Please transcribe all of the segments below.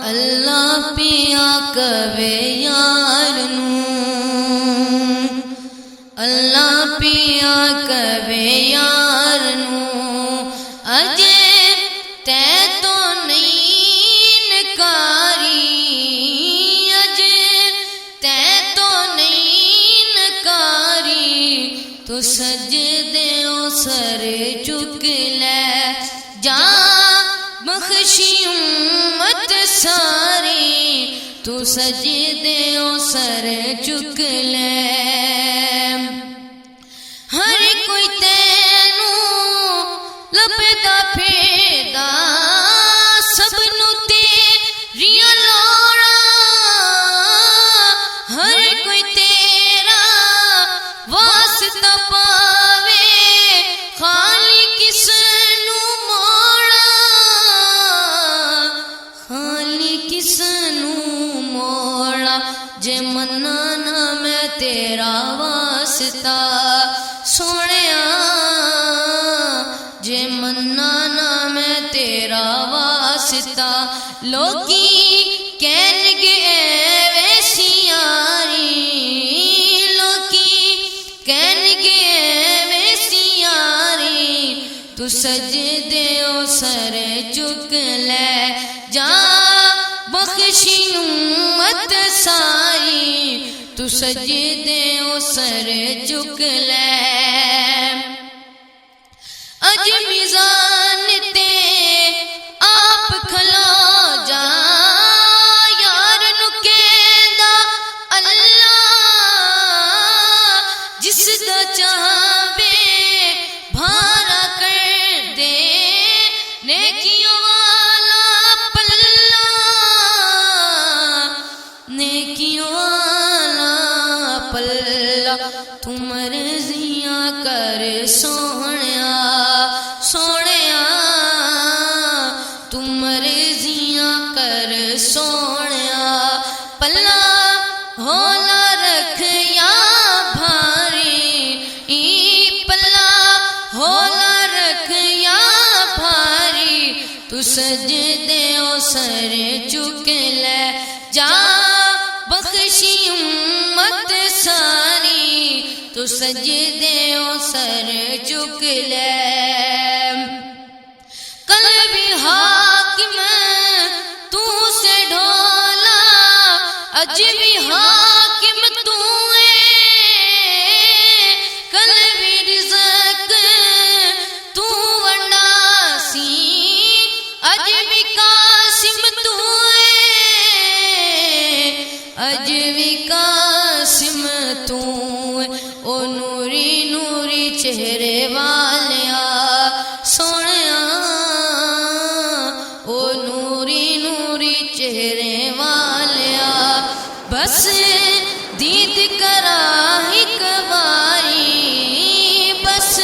اللہ پیا کہے یار نوں، اللہ پیا کہے یار نوں، اجے تے تو نہیں نکاری، اجے تے تو نہیں نکاری، تو سجدے او سر چک لے جا بخشی امت ساری، تو سجدے او سر چک لے، ہر کوئی تینوں لبدا پھردا، سب نوں تیریاں لوڑاں، ہر کوئی تیرا واسطہ پاوے، خالی کس نوں موڑا، خالی کس نوں موڑا، جے منا نہ میں تیرا واسطہ سونیا، جے منا نہ میں تیرا واسطہ، لوکی کہن گے ویسی یاری، لوکی کہن گے ویسی یاری، تو سجدے او سر چک لے جا بخشی امت ساری، تو سجدے او سر چک لے، اج میزان تے آپ کھلو جا، یار نو کہندا اللہ، جس دا چاہوے بھارا کر دے، نیکیوں والا پلہ، نیکیوں والا پلہ، تو مرضیاں کر سونیا، سونیا تو مرضیاں کر سونیا، پلہ ہولا رکھ یا بھاری، پلہ ہولا رکھ یا بھاری، تو سجدے او سر چک لے جا بخشی امت ساری، تو سجدے او سر چک لے، قلبی حاکم تو سے ڈھولا، اج بھی حاکم تو ہے، قلبی رزق تو ونڈاسی، اج بھی قاسم تو ہے، اج بھی قاسم تو ہے، او نوری نوری چہرے والیا سونیا، او نوری نوری چہرے والیا، بس دید کرا ایک باری، بس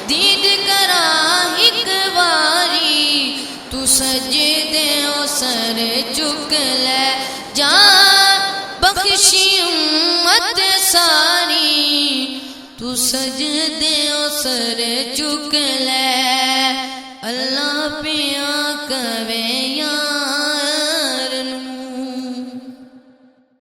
دید کرا ایک باری، تو سجدے او سر چک لے جا بخشی امت ساری، تو سجدے او سر چک لے، اللہ پیا کہے یار